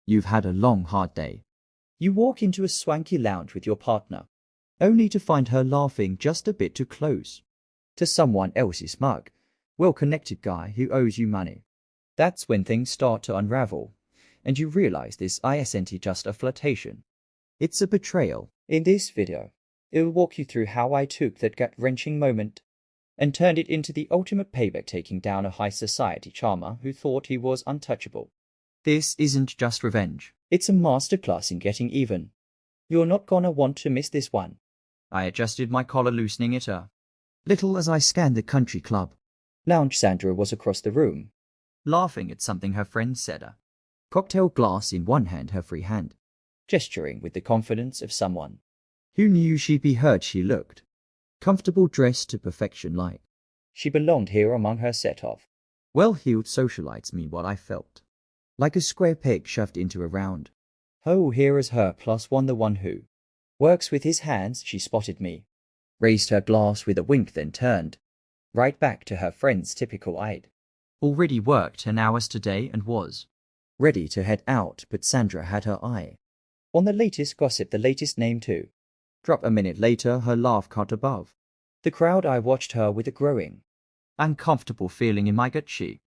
You've had a long, hard day. You walk into a swanky lounge with your partner, only to find her laughing just a bit too close to someone else's mug, well-connected guy who owes you money. That's when things start to unravel, and you realize this isn't just a flirtation. It's a betrayal. In this video, it will walk you through how I took that gut-wrenching moment and turned it into the ultimate payback, taking down a high society charmer who thought he was untouchable. This isn't just revenge. It's a masterclass in getting even. You're not gonna want to miss this one. I adjusted my collar, loosening it a little as I scanned the country club. Lounge Sandra was across the room, laughing at something her friend said, a cocktail glass in one hand, her free hand, gesturing with the confidence of someone who knew she'd be heard. She looked comfortable, dressed to perfection, like she belonged here among her set of well-heeled socialites. Meanwhile, I felt like a square peg shoved into a round. Oh, here is her plus one, the one who works with his hands. She spotted me, raised her glass with a wink, then turned right back to her friend's typical I'd already worked 10 hours today and was ready to head out, but Sandra had her eye on the latest gossip, the latest name too. Drop a minute later, her laugh caught above the crowd. I watched her with a growing, uncomfortable feeling in my gut. She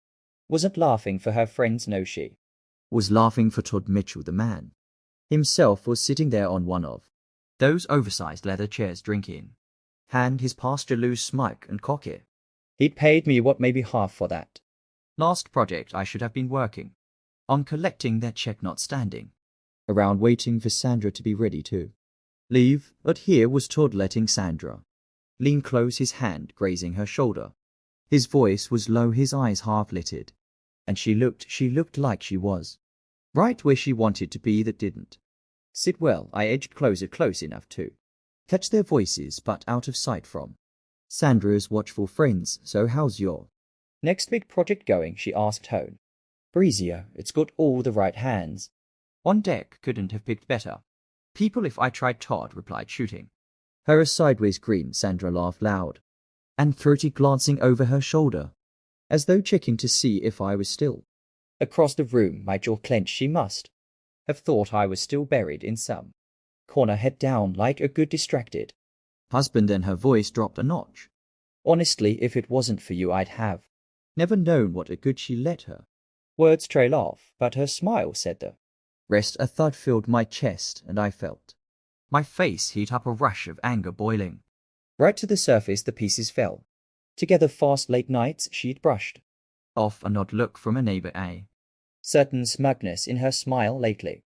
wasn't laughing for her friends, no, she was laughing for Todd Mitchell. The man himself was sitting there on one of those oversized leather chairs, drinking hand, his posture loose, smug and cocky. He'd paid me what, maybe half for that last project I should have been working on, collecting that check, not standing around waiting for Sandra to be ready to leave. But here was Todd letting Sandra lean close, his hand grazing her shoulder. His voice was low, his eyes half-lidded, and she looked like she was right where she wanted to be. That didn't sit well. I edged closer, close enough to catch their voices, but out of sight from Sandra's watchful friends. So how's your next big project going? She asked tone breezier. It's got all the right hands on deck. Couldn't have picked better people if I tried, Todd replied, shooting her a sideways grin. Sandra laughed loud and throaty, glancing over her shoulder as though checking to see if I was still across the room. My jaw clenched. She must have thought I was still buried in some corner, head down like a good distracted husband, and her voice dropped a notch. Honestly, if it wasn't for you, I'd have never known what a good she let her words trail off, but her smile said the rest. A thud filled my chest, and I felt my face heat up, a rush of anger boiling right to the surface. The pieces fell together fast. Late nights she'd brushed off, an odd look from a neighbor, a certain smugness in her smile. Lately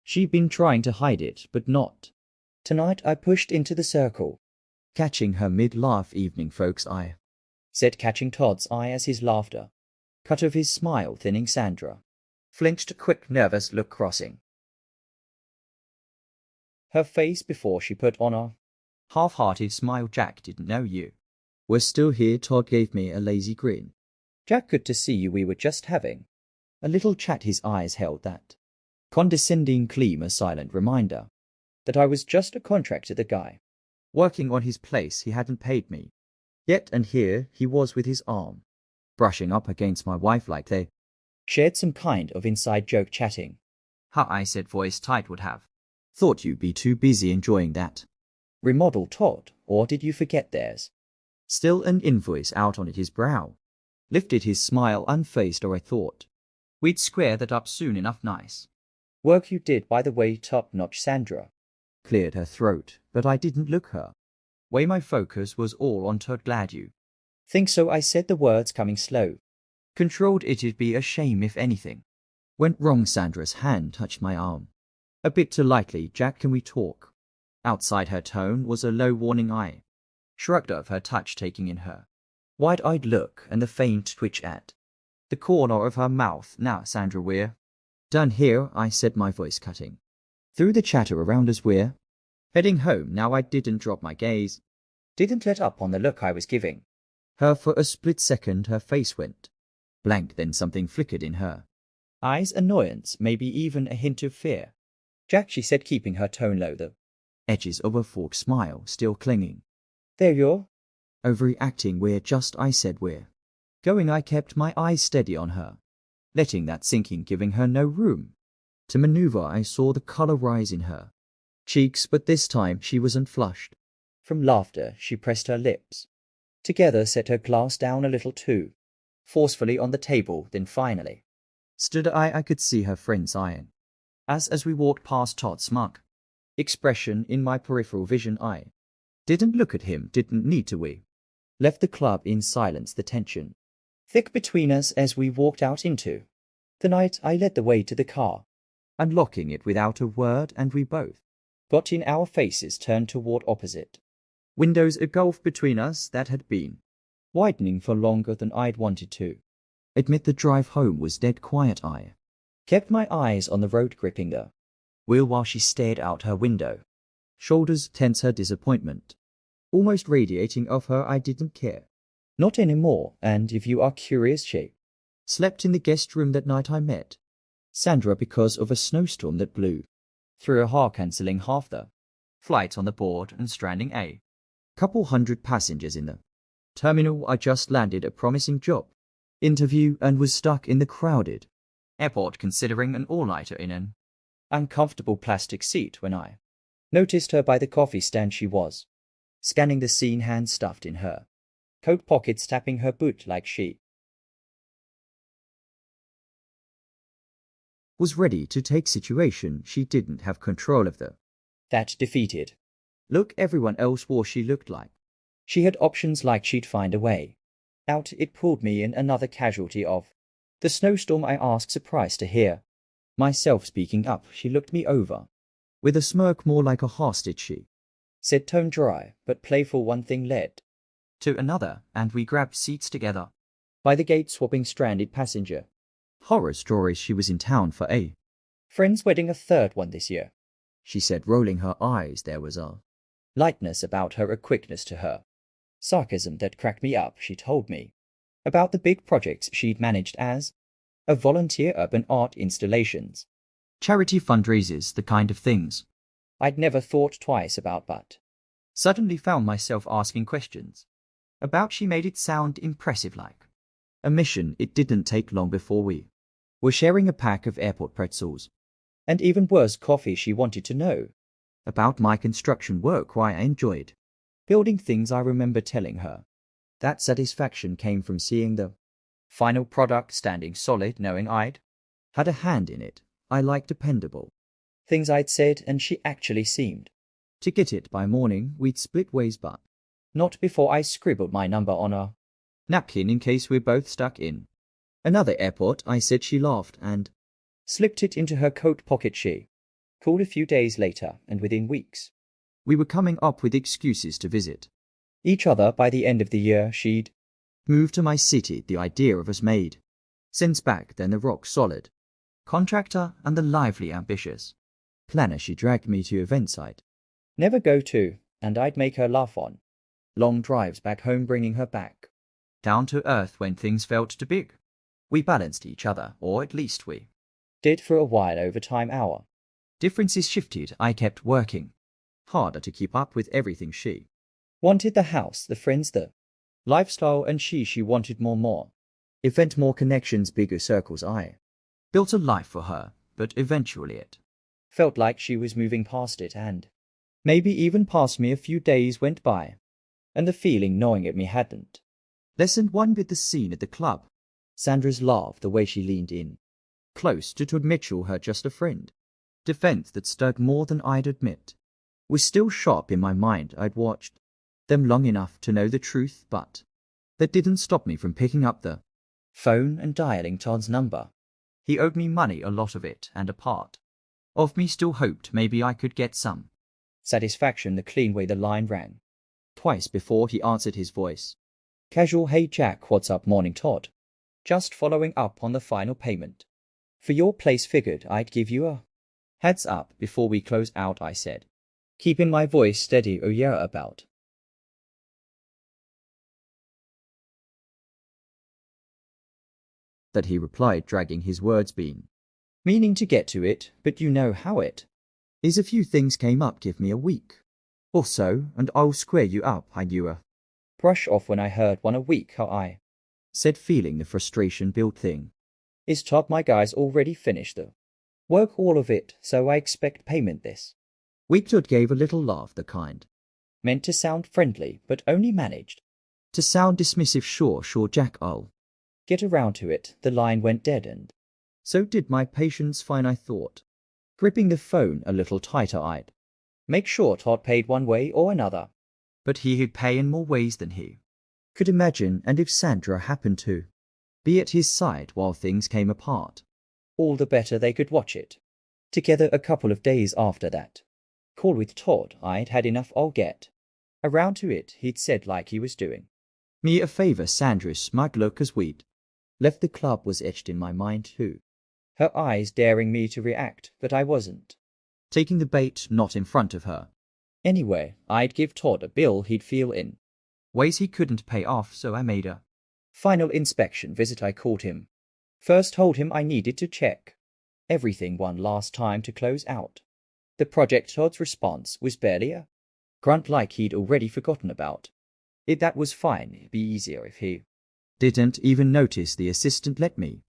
she'd been trying to hide it, but not tonight. I pushed into the circle, catching her mid-laugh. Evening, folks, I said, catching Todd's eye as his laughter cut off his smile, thinning. Sandra flinched, a quick nervous look crossing her face before she put on a half-hearted smile. Jack, didn't know you were still here. Todd gave me a lazy grin. Jack, good to see you. We were just having a little chat. His eyes held that condescending gleam, a silent reminder that I was just a contractor, the guy working on his place. He hadn't paid me yet, and here he was with his arm brushing up against my wife like they shared some kind of inside joke, chatting. How, I said, voice tight, would have thought you'd be too busy enjoying that remodel, Todd, or did you forget there's still an invoice out on it? His brow lifted, his smile unfazed. Or I thought we'd square that up soon enough. Nice work you did, by the way, top-notch. Sandra cleared her throat, but I didn't look her way. My focus was all on Todd. Glad you think so, I said, the words coming slow, controlled. It'd be a shame if anything went wrong. Sandra's hand touched my arm a bit too lightly. Jack, can we talk? Outside her tone was a low warning. I shrugged off her touch, taking in her wide-eyed look and the faint twitch at the corner of her mouth. Now, Sandra, we're done here, I said, my voice cutting through the chatter around us. We're heading home now. I didn't drop my gaze, didn't let up on the look I was giving her. For a split second her face went blank, then something flickered in her eyes, annoyance, maybe even a hint of fear. Jack, she said, keeping her tone low, the edges of a forked smile still clinging. There, you're overreacting. We're just, I said, we're going. I kept my eyes steady on her, letting that sink in, giving her no room To maneuver, I saw the color rise in her cheeks, but this time she wasn't flushed. From laughter, she pressed her lips. Together set her glass down a little too, forcefully on the table, then finally. Stood I could see her friend's eye. As we walked past Todd's mug, expression in my peripheral vision, I didn't look at him, didn't need to. We Left the club in silence, the tension thick between us as we walked out into the night. I led the way to the car, unlocking it without a word, and we both got in, our faces turned toward opposite windows, a gulf between us that had been widening for longer than I'd wanted to admit. The drive home was dead quiet. I kept my eyes on the road, gripping the wheel while she stared out her window, shoulders tense, her disappointment almost radiating off her. I didn't care. Not anymore, and if you are curious, she slept in the guest room that night. I met Sandra because of a snowstorm that blew through a heart, cancelling half the flights on the board and stranding a couple hundred passengers in the terminal. I just landed a promising job interview and was stuck in the crowded airport, considering an all-nighter in an uncomfortable plastic seat when I noticed her by the coffee stand. She was scanning the scene, hands stuffed in her coat pockets, tapping her boot like she was ready to take situation she didn't have control of. That defeated look everyone else wore, she looked like she had options, like she'd find a way out. It pulled me in, another casualty of the snowstorm. I asked, surprised to hear myself speaking up. She looked me over with a smirk, more like a hostage. She said, tone dry but playful. One thing led to another, and we grabbed seats together by the gate, swapping stranded passenger horror stories. She was in town for a friend's wedding, a third one this year, she said, rolling her eyes. There was a lightness about her, a quickness to her sarcasm that cracked me up. She told me about the big projects she'd managed as a volunteer, urban art installations, charity fundraisers, the kind of things I'd never thought twice about, but suddenly found myself asking questions about. She made it sound impressive, like a mission. It didn't take long before we were sharing a pack of airport pretzels, and even worse, coffee. She wanted to know about my construction work, why I enjoyed building things. I remember telling her that satisfaction came from seeing the final product standing solid, knowing I'd had a hand in it. I liked dependable things I'd said, and she actually seemed to get it. By morning, we'd split ways, but not before I scribbled my number on a napkin in case we're both stuck in another airport. I said. She laughed and slipped it into her coat pocket. She called a few days later, and within weeks we were coming up with excuses to visit each other. By the end of the year, she'd moved to my city. The idea of us made sense back then. The rock solid contractor and the lively ambitious planner. She dragged me to events I'd never go to, and I'd make her laugh on long drives back home, bringing her back down to earth when things felt too big. We balanced each other, or at least we did for a while. Over time, our differences shifted. I kept working harder to keep up with everything. She wanted the house, the friends, the lifestyle, and she wanted more event, more connections, bigger circles. I built a life for her, but eventually it felt like she was moving past it, and maybe even past me. A few days went by, and the feeling gnawing at me hadn't lessened one bit. The scene at the club, Sandra's laugh, the way she leaned in close to Todd Mitchell, her just a friend, defense that stirred more than I'd admit, was still sharp in my mind. I'd watched them long enough to know the truth, but that didn't stop me from picking up the phone and dialing Todd's number. He owed me money, a lot of it, and a part of me still hoped maybe I could get some satisfaction. The clean way the line rang twice before he answered, his voice casual. Hey Jack, what's up? Morning, Todd. Just following up on the final payment for your place. Figured I'd give you a heads up before we close out, I said, keeping my voice steady. Oh yeah, about that, he replied, dragging his words, been meaning to get to it, but you know how it is. A few things came up. Give me a week or so, and I'll square you up. I knew a brush off when I heard one. A week, how I said, feeling the frustration build. Thing is Todd, my guys already finished the Work all of it, so I expect payment this. Weektood gave a little laugh, the kind. Meant to sound friendly, but only managed. To sound dismissive, sure, Jack, I'll. Get around to it, the line went dead and So did my patience fine, I thought, gripping the phone a little tighter-eyed. Make sure Todd paid one way or another. but he'd pay in more ways than he could imagine, and if Sandra happened to be at his side while things came apart, All the better they could watch it. Together a couple of days after that call with Todd, I'd had enough I'll get. Around to it, he'd said like he was doing. me a favor, Sandra's smug look as we'd left the club was etched in my mind too. Her eyes daring me to react, but I wasn't. Taking the bait not in front of her. Anyway, I'd give Todd a bill he'd feel in. Ways he couldn't pay off, so I made a Final inspection visit I called him. First told him I needed to check everything one last time to close out. The project Todd's response was barely a grunt like he'd already forgotten about it. That was fine, it'd be easier if he didn't even notice the assistant let me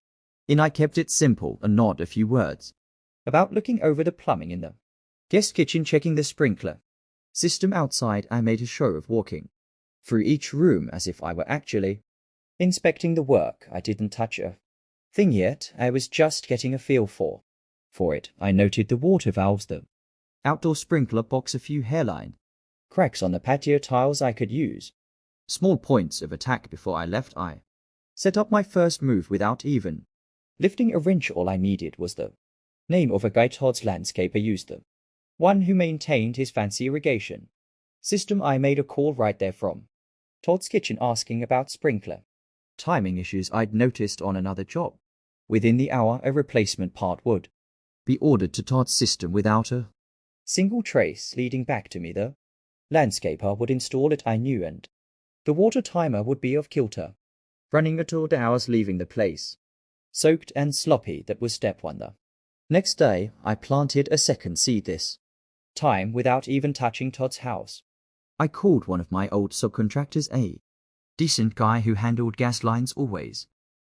in. I kept it simple and not a few words. About looking over the plumbing in the guest kitchen, checking the sprinkler system outside. I made a show of walking through each room as if I were actually inspecting the work. I didn't touch a thing yet, I was just getting a feel for it. I noted the water valves, the outdoor sprinkler box, a few hairline cracks on the patio tiles I could use. Small points of attack. Before I left, I set up my first move without even lifting a wrench. All I needed was the name of a guy Todd's landscaper used, the one who maintained his fancy irrigation system. I made a call right there from Todd's kitchen asking about sprinkler timing issues I'd noticed on another job. Within the hour, a replacement part would be ordered to Todd's system without a single trace leading back to me. The landscaper would install it, I knew, and the water timer would be off kilter, running at odd hours, leaving the place soaked and sloppy. That was step one. The next day, I planted a second seed, this time without even touching Todd's house. I called one of my old subcontractors, a decent guy who handled gas lines, always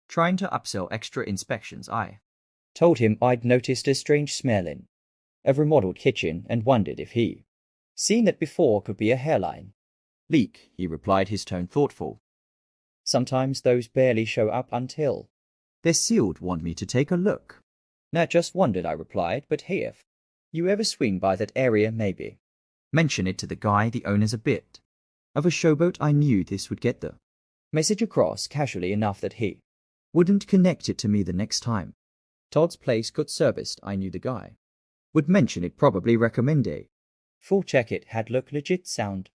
trying to upsell extra inspections. I told him I'd noticed a strange smell in a remodeled kitchen and wondered if he seen that before. Could be a hairline leak, he replied, his tone thoughtful. Sometimes those barely show up until they're sealed. Want me to take a look? Nah, just wondered, I replied, but hey, if you ever swing by that area, maybe mention it to the guy. The owner's a bit of a showboat. I knew this would get the message across casually enough that he wouldn't connect it to me the next time Todd's place got serviced. I knew the guy would mention it, probably recommend a full check. It had looked legit, sound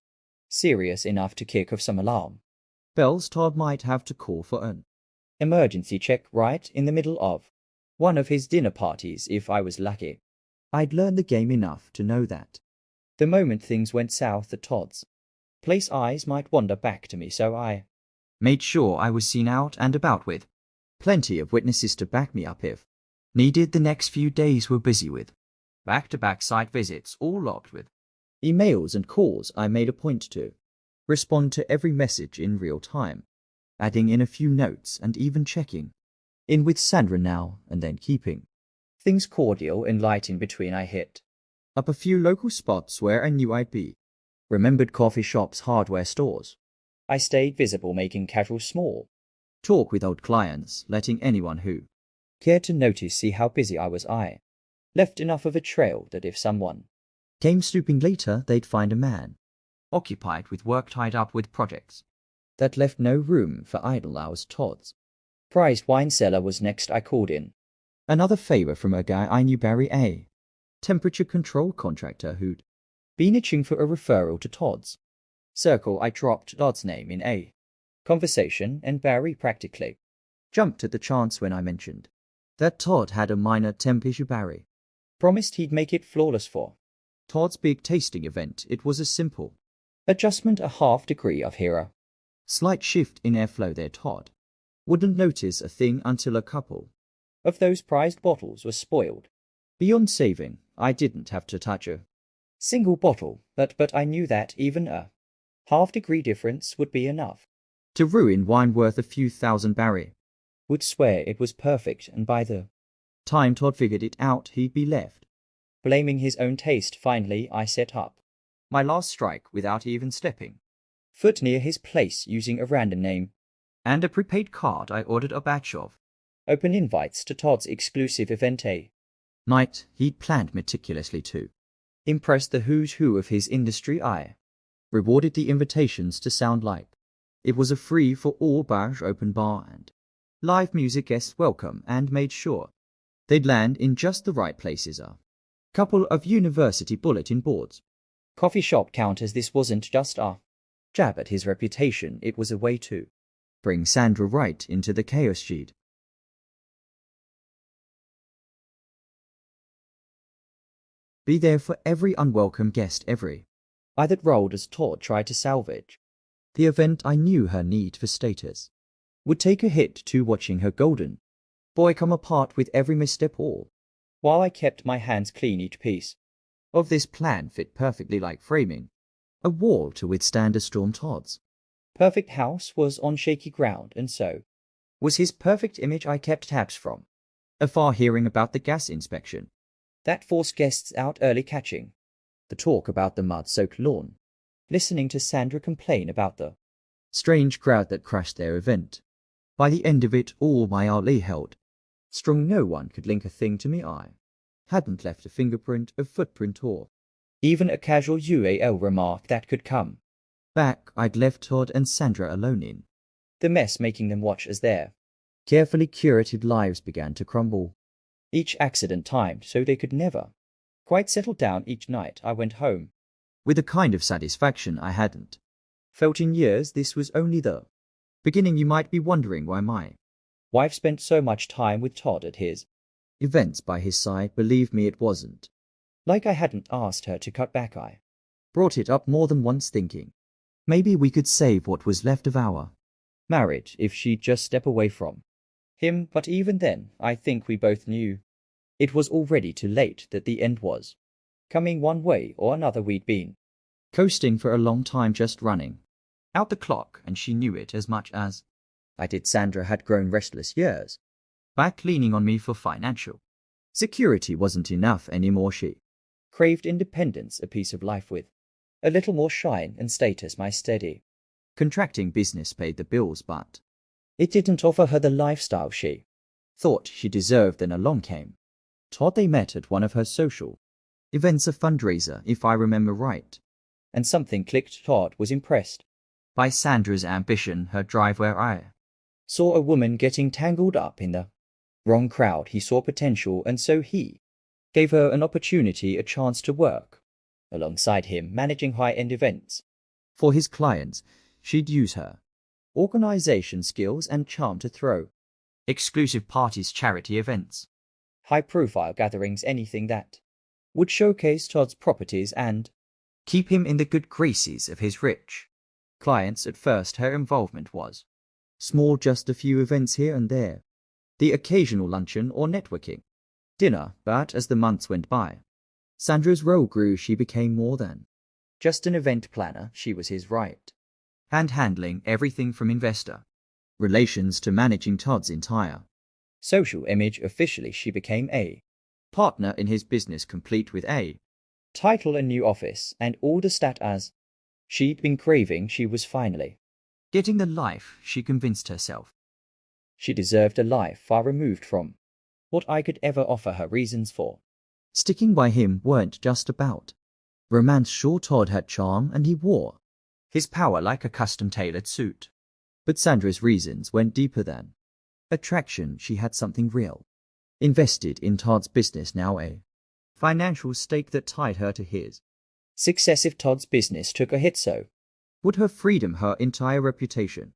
serious enough to kick off some alarm bells. Todd might have to call for an emergency check right in the middle of one of his dinner parties if I was lucky. I'd learned the game enough to know that the moment things went south at Todd's place, eyes might wander back to me, so I made sure I was seen out and about with plenty of witnesses to back me up if needed. The next few days were busy with back-to-back site visits, all locked with emails and calls. I made a point to respond to every message in real time, adding in a few notes and even checking in with Sandra now and then, keeping things cordial and light in between. I hit up a few local spots where I knew I'd be remembered: coffee shops, hardware stores. I stayed visible, making casual small talk with old clients, letting anyone who cared to notice see how busy I was. I left enough of a trail that if someone came snooping later, they'd find a man occupied with work, tied up with projects that left no room for idle hours. Todd's prized wine cellar was next. I called in another favor from a guy I knew, Barry, a temperature control contractor who'd been itching for a referral to Todd's circle. I dropped Todd's name in a conversation, and Barry practically jumped at the chance when I mentioned that Todd had a minor temp issue. Barry promised he'd make it flawless for Todd's big tasting event. It was a simple adjustment, a half degree of hero slight shift in airflow there. Todd wouldn't notice a thing until a couple of those prized bottles were spoiled. Beyond saving, I didn't have to touch a single bottle, but I knew that even a half-degree difference would be enough to ruin wine worth a few thousand. Barry would swear it was perfect, and by the Time Todd figured it out, he'd be left. Blaming his own taste, finally, I set up. My last strike without even stepping. Foot near his place using a random name. And a prepaid card I ordered a batch of. Open invites to Todd's exclusive evente. Night he'd planned meticulously too. Impressed the who's who of his industry I. Rewarded the invitations to sound like. It was a free for all barge open bar and live music guests welcome, and made sure they'd land in just the right places. A couple of university bulletin boards. Coffee shop counters. This wasn't just a jab at his reputation, it was a way to bring Sandra right into the chaos she'd be there for every unwelcome guest, every I that rolled as Todd tried to salvage the event. I knew her need for status would take a hit to watching her golden boy come apart with every misstep, all while I kept my hands clean. Each piece of this plan fit perfectly like framing a wall to withstand a storm. Todd's perfect house was on shaky ground, and so was his perfect image. I kept tabs from afar, hearing about the gas inspection that forced guests out early, catching the talk about the mud-soaked lawn, listening to Sandra complain about the strange crowd that crashed their event. By the end of it all, my Ali held strong. No one could link a thing to me. I hadn't left a fingerprint, a footprint, or even a casual UAL remark that could come back. I'd left Todd and Sandra alone in the mess, making them watch as their carefully curated lives began to crumble. Each accident timed so they could never quite settle down. Each night I went home with a kind of satisfaction I hadn't felt in years. This was only the beginning. You might be wondering why my wife spent so much time with Todd at his events by his side. Believe me, it wasn't like I hadn't asked her to cut back. I brought it up more than once, thinking maybe we could save what was left of our marriage if she'd just step away from him. But even then, I think we both knew it was already too late, that the end was coming one way or another. We'd been coasting for a long time, just running out the clock, and she knew it as much as I did. Sandra had grown restless years back, leaning on me for financial security wasn't enough anymore. She craved independence, a piece of life with a little more shine and status. My steady contracting business paid the bills, but it didn't offer her the lifestyle she thought she deserved. Then along came Todd. They met at one of her social events, a fundraiser if I remember right, and something clicked. Todd was impressed by Sandra's ambition, her drive. Where I saw a woman getting tangled up in the wrong crowd, he saw potential, and so he gave her an opportunity, a chance to work alongside him, managing high-end events for his clients. She'd use her organization skills and charm to throw exclusive parties, charity events, high-profile gatherings, anything that would showcase Todd's properties and keep him in the good graces of his rich clients. At first her involvement was small, just a few events here and there, the occasional luncheon or networking dinner, but as the months went by, Sandra's role grew. She became more than just an event planner. She was his right hand, handling everything from investor relations to managing Todd's entire social image. Officially, she became a partner in his business, complete with a title, a new office, and all the status she'd been craving. She was finally getting the life she convinced herself she deserved, a life far removed from what I could ever offer her. Reasons for sticking by him weren't just about romance. Sure, Todd had charm and he wore his power like a custom-tailored suit, but Sandra's reasons went deeper than attraction. She had something real invested in Todd's business, now a financial stake that tied her to his success. If Todd's business took a hit, so would her freedom, her entire reputation.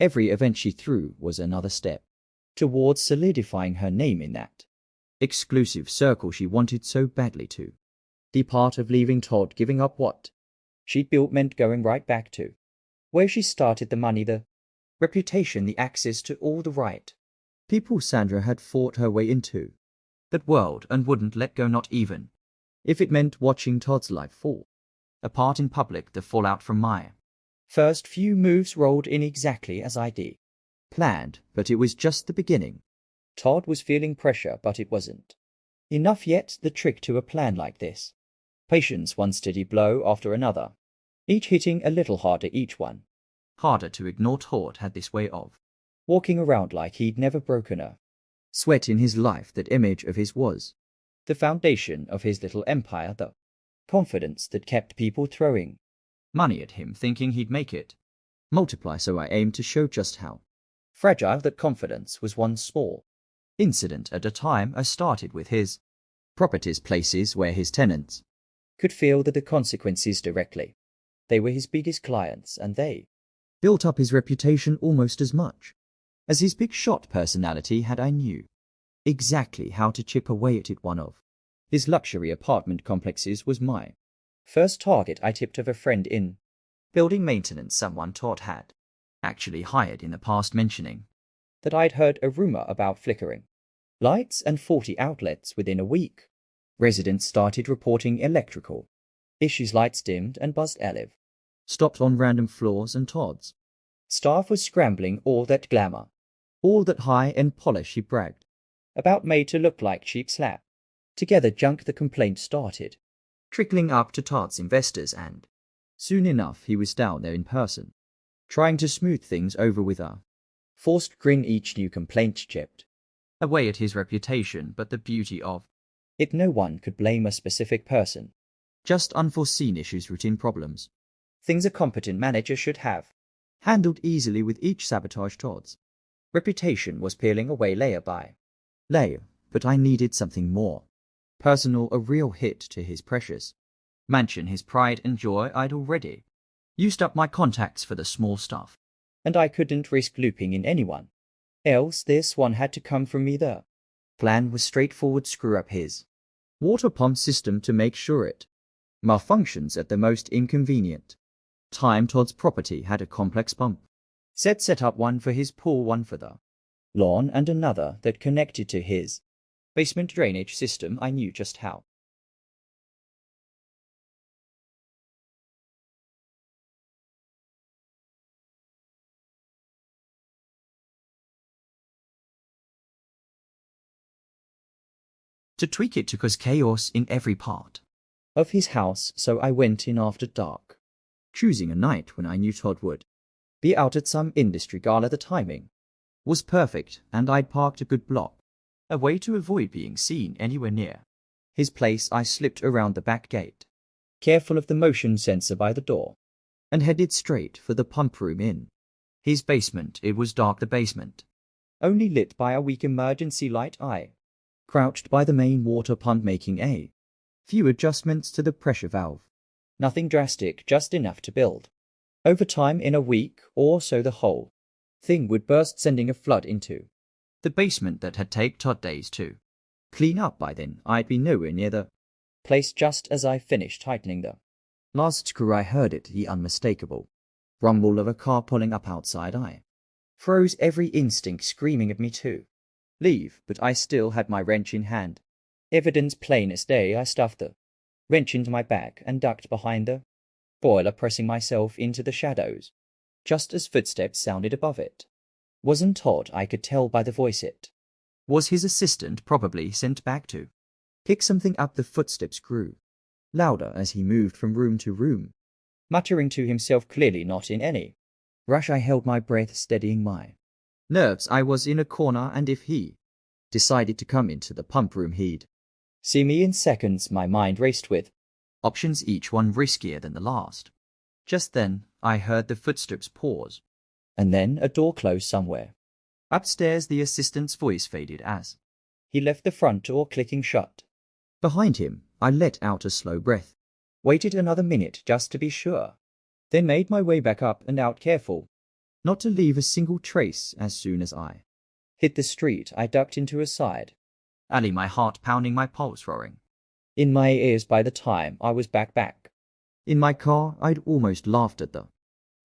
Every event she threw was another step towards solidifying her name in that exclusive circle she wanted so badly to the part of leaving Todd, giving up what she'd built, meant going right back to where she started. The money, the reputation, the access to all the right people. Sandra had fought her way into that world and wouldn't let go, not even if it meant watching Todd's life fall apart in public. The fallout from my first few moves rolled in exactly as I'd planned, but it was just the beginning. Todd was feeling pressure, but it wasn't enough yet. The trick to a plan like this: patience, one steady blow after another, each hitting a little harder, each one Harder to ignore. Todd had this way of walking around like he'd never broken a sweat in his life. That image of his was the foundation of his little empire, the confidence that kept people throwing money at him, thinking he'd make it multiply. So I aimed to show just how fragile that confidence was. One small incident at a time. I started with his properties, places where his tenants could feel the consequences directly. They were his biggest clients, and they built up his reputation almost as much as his big shot personality had. I knew exactly how to chip away at it. One of his luxury apartment complexes was my first target. I tipped of a friend in building maintenance, someone Todd had actually hired in the past, mentioning that I'd heard a rumor about flickering lights and 40 outlets within a week. Residents started reporting electrical issues, lights dimmed and buzzed alive, stopped on random floors, and Todd's staff was scrambling. All that glamour, all that high-end polish he bragged about, made to look like cheap slap together junk. The complaint started trickling up to Todd's investors, and soon enough he was down there in person, trying to smooth things over with a forced grin. Each new complaint chipped away at his reputation, but the beauty of it, no one could blame a specific person, just unforeseen issues, routine problems, things a competent manager should have handled easily. With each sabotage, Todd's reputation was peeling away layer by layer, but I needed something more personal, a real hit to his precious mansion, his pride and joy. I'd already used up my contacts for the small stuff, and I couldn't risk looping in anyone else. This one had to come from me. The plan was straightforward: screw up his water pump system to make sure it malfunctions at the most inconvenient time. Todd's property had a complex pump set up, one for his pool, one for the lawn, and another that connected to his basement drainage system. I knew just how to tweak it to cause chaos in every part of his house. So I went in after dark, choosing a night when I knew Todd would be out at some industry gala. The timing was perfect, and I'd parked a good block away to avoid being seen anywhere near his place. I slipped around the back gate, careful of the motion sensor by the door, and headed straight for the pump room in his basement. It was dark, the basement only lit by a weak emergency light. I crouched by the main water pump, making a few adjustments to the pressure valve. Nothing drastic, just enough to build over time. In a week or so the whole thing would burst, sending a flood into the basement that had taken Todd days to clean up. By then I'd be nowhere near the place. Just as I finished tightening the last screw, I heard it, the unmistakable rumble of a car pulling up outside. I froze, every instinct screaming at me to leave, but I still had my wrench in hand. Evidence plain as day. I stuffed the wrench into my bag and ducked behind the boiler, pressing myself into the shadows just as footsteps sounded above. It wasn't Todd, I could tell by the voice. It was his assistant, probably sent back to pick something up. The footsteps grew louder as he moved from room to room, muttering to himself, clearly not in any rush. I held my breath, steadying my nerves. I was in a corner, and if he decided to come into the pump room, he'd see me in seconds. My mind raced with options, each one riskier than the last. Just then I heard the footsteps pause, and then a door closed somewhere upstairs. The assistant's voice faded as he left, the front door clicking shut behind him. I let out a slow breath, waited another minute just to be sure, then made my way back up and out, careful not to leave a single trace. As soon as I hit the street, I ducked into a side alley, my heart pounding, my pulse roaring in my ears. By the time I was back in my car, I'd almost laughed at the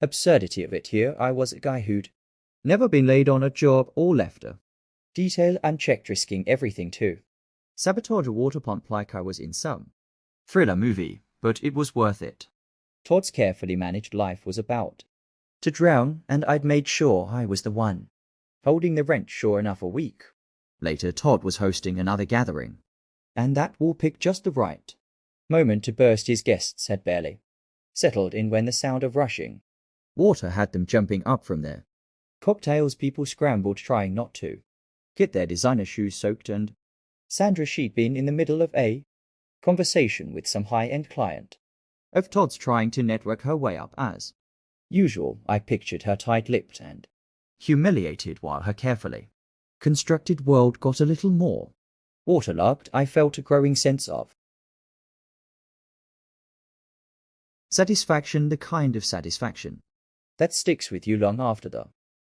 absurdity of it. Here I was, a guy who'd never been laid on a job or left a detail unchecked, risking everything to sabotage a water pump like I was in some thriller movie, but it was worth it. Todd's carefully managed life was about to drown, and I'd made sure I was the one holding the wrench. Sure enough, a week Later, Todd was hosting another gathering. And that wall picked just the right moment to burst his guests had barely settled in when the sound of rushing Water had them jumping up from there. cocktails people scrambled trying not to get their designer shoes soaked, and Sandra, she'd been in the middle of a conversation with some high-end client. Of Todd's trying to network her way up as Usual, I pictured her tight-lipped and humiliated while her carefully constructed world got a little more waterlogged. I felt a growing sense of satisfaction, the kind of satisfaction that sticks with you long after the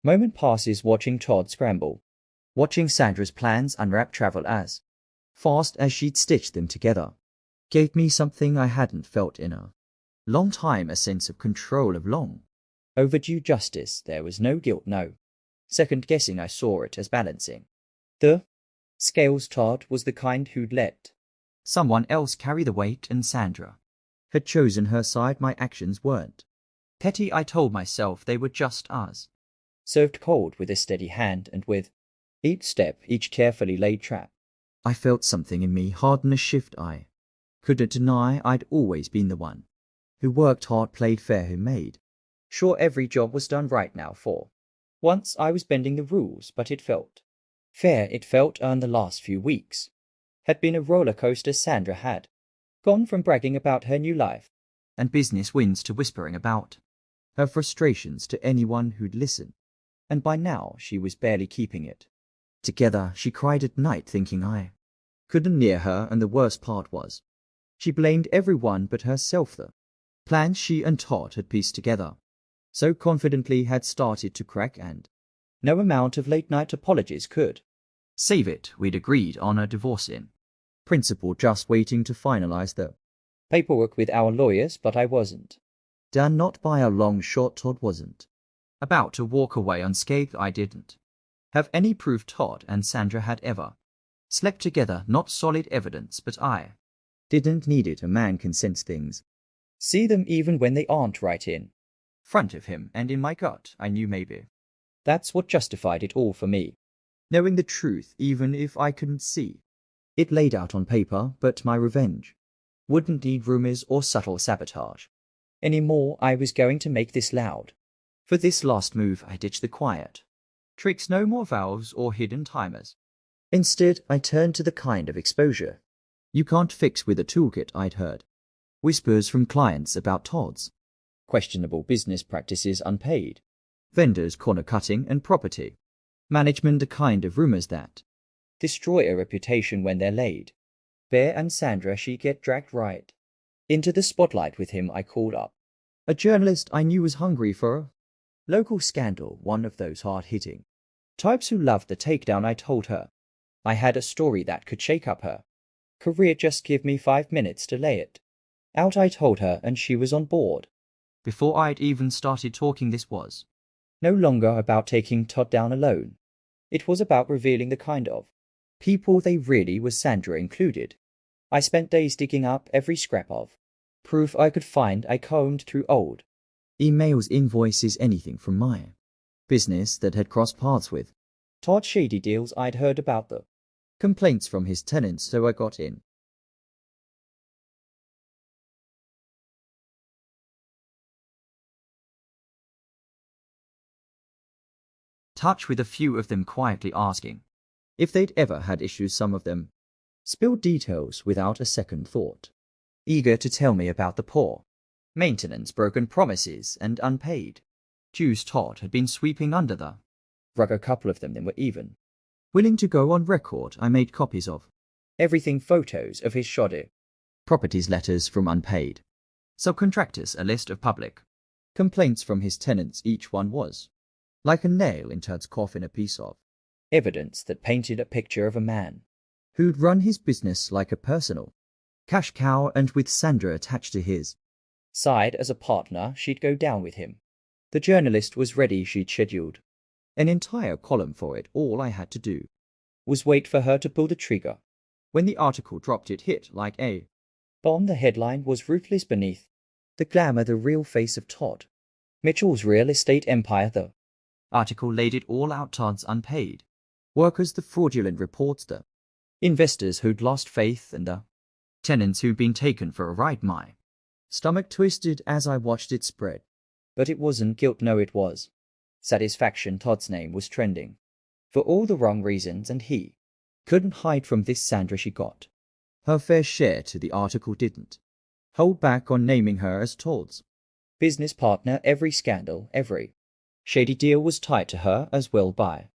moment passes, watching Todd scramble, watching Sandra's plans unwrap, travel as fast as she'd stitched them together, gave me something I hadn't felt in a long time, a sense of control, of long overdue justice. There was no guilt, no second guessing. I saw it as balancing the scales. Todd was the kind who'd let someone else carry the weight, and Sandra had chosen her side. My actions weren't petty, I told myself, they were just us. Served cold with a steady hand, and with each step, each carefully laid trap. I felt something in me harden, a shift I couldn't deny. I'd always been the one who worked hard, played fair, who made sure every job was done right now. For once I was bending the rules, but it felt fair. It felt earned. The last few weeks had been a roller coaster. Sandra had gone from bragging about her new life and business wins to whispering about her frustrations to anyone who'd listen, and by now she was barely keeping it together. She cried at night thinking I couldn't near her, and the worst part was she blamed everyone but herself. The plans she and Todd had pieced together so confidently had started to crack, and no amount of late-night apologies could save it. We'd agreed on a divorce in principle, just waiting to finalize the paperwork with our lawyers, but I wasn't done, not by a long shot. Todd wasn't about to walk away unscathed. I didn't have any proof Todd and Sandra had ever slept together, not solid evidence, but I didn't need it. A man can sense things, see them even when they aren't right in front of him, and in my gut I knew maybe that's what justified it all for me. Knowing the truth, even if I couldn't see it laid out on paper, but my revenge wouldn't need rumors or subtle sabotage anymore. I was going to make this loud. For this last move, I ditched the quiet tricks, no more valves or hidden timers. Instead, I turned to the kind of exposure you can't fix with a toolkit. I'd heard whispers from clients about Todd's questionable business practices, unpaid vendors, corner cutting, and property management, the kind of rumors that destroy a reputation when they're laid bare. And Sandra, she get dragged right into the spotlight with him. I called up a journalist I knew was hungry for a local scandal, one of those hard-hitting types who loved the takedown. I told her I had a story that could shake up her career. Just give me 5 minutes to lay it out, I told her, and she was on board. Before I'd even started talking, this was no longer about taking Todd down alone. It was about revealing the kind of people they really were, Sandra included. I spent days digging up every scrap of proof I could find. I combed through old emails, invoices, anything from my business that had crossed paths with Todd, shady deals I'd heard about, the complaints from his tenants, so I got in touch with a few of them, quietly asking if they'd ever had issues. Some of them spilled details without a second thought, eager to tell me about the poor maintenance, broken promises, and unpaid dues Todd had been sweeping under the rug. A couple of them were even willing to go on record. I made copies of everything, photos of his shoddy properties, letters from unpaid subcontractors, a list of public complaints from his tenants. Each one was like a nail in Todd's coffin, a piece of evidence that painted a picture of a man who'd run his business like a personal cash cow, and with Sandra attached to his side as a partner, she'd go down with him. The journalist was ready. She'd scheduled an entire column for it. All I had to do was wait for her to pull the trigger. When the article dropped, it hit like a bomb. The headline was ruthless beneath the glamour, the real face of Todd Mitchell's real estate empire. The article laid it all out. Todd's unpaid Workers the fraudulent reports, investors who'd lost faith, and the tenants who'd been taken for a ride. My stomach twisted as I watched it spread. But it wasn't guilt, no it was satisfaction. Todd's name was trending for all the wrong reasons, and he couldn't hide from this. Sandra, she got her fair share to the article, didn't hold back on naming her as Todd's business partner. Every scandal, every shady deal was tied to her as well. By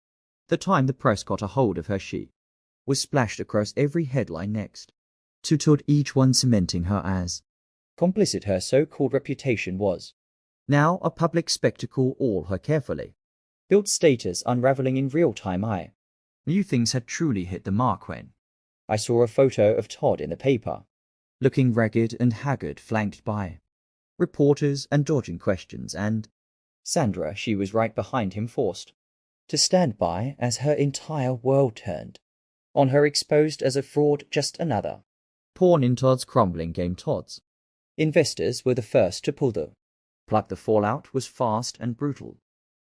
the time the press got a hold of her, she was splashed across every headline next to Todd, each one cementing her as complicit. Her so-called reputation was now a public spectacle, all her carefully built status unraveling in real time. I knew things had truly hit the mark when I saw a photo of Todd in the paper, looking ragged and haggard, flanked by reporters and dodging questions, and Sandra, she was right behind him, forced to stand by as her entire world turned on her, exposed as a fraud, just another pawn in Todd's crumbling game. Todd's investors were the first to pull the plug. The fallout was fast and brutal.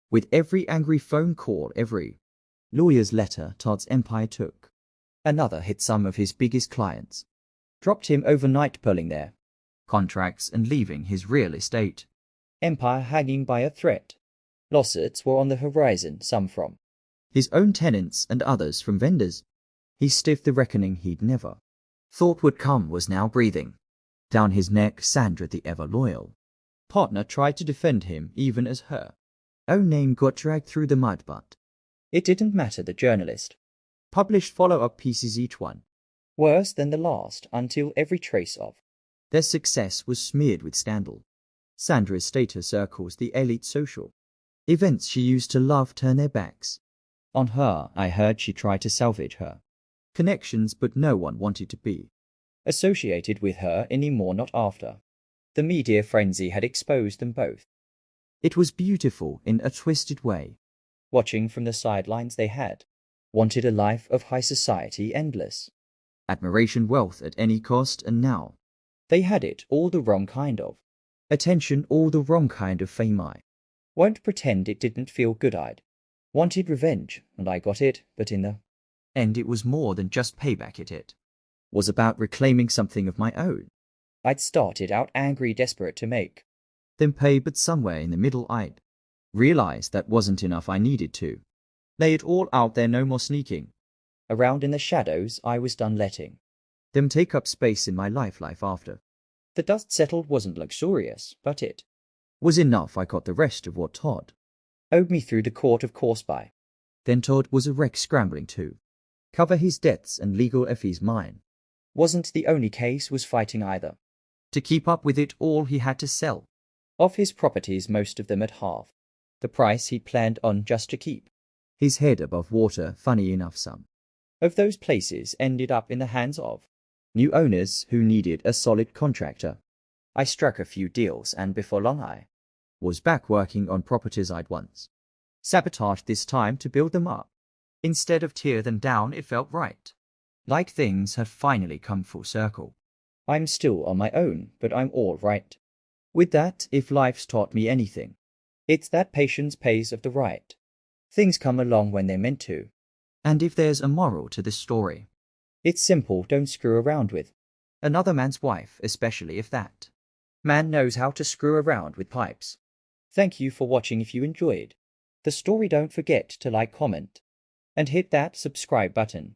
With every angry phone call, every lawyer's letter, Todd's empire took another hit. Some of his biggest clients dropped him overnight, pulling their contracts and leaving his real estate empire hanging by a thread. Lawsuits were on the horizon, some from his own tenants and others from vendors. He stiffed. The reckoning he'd never thought would come was now breathing down his neck. Sandra, the ever loyal partner, tried to defend him even as her own name got dragged through the mud, but it didn't matter. The journalist published follow-up pieces, each one worse than the last, until every trace of their success was smeared with scandal. Sandra's status circles, the elite social events she used to love, turn their backs on her. I heard she tried to salvage her connections, but no one wanted to be associated with her anymore, not after the media frenzy had exposed them both. It was beautiful in a twisted way. Watching from the sidelines, they had wanted a life of high society, endless admiration, wealth at any cost, and now they had it all. The wrong kind of attention, all the wrong kind of fame. I won't pretend it didn't feel good. I'd wanted revenge, and I got it, but in the end it was more than just payback. It was about reclaiming something of my own. I'd started out angry, desperate to make them pay, but somewhere in the middle I'd realized that wasn't enough. I needed to lay it all out there, no more sneaking around in the shadows. I was done letting them take up space in my life. Life after the dust settled wasn't luxurious, but it was enough. I got the rest of what Todd owed me through the court, of course. By then Todd was a wreck, scrambling to cover his debts, and legal fees. Mine wasn't the only case, was fighting either to keep up with it all. He had to sell off his properties, most of them at half the price he'd planned on, just to keep his head above water. Funny enough, some of those places ended up in the hands of new owners who needed a solid contractor. I struck a few deals, and before long I was back working on properties I'd once sabotaged, this time to build them up instead of tear them down. It felt right, like things had finally come full circle. I'm still on my own, but I'm all right with that. If life's taught me anything, it's that patience pays of the right. Things come along when they're meant to. And if there's a moral to this story, it's simple: don't screw around with another man's wife, especially if that man knows how to screw around with pipes. Thank you for watching. If you enjoyed the story, don't forget to like, comment, and hit that subscribe button.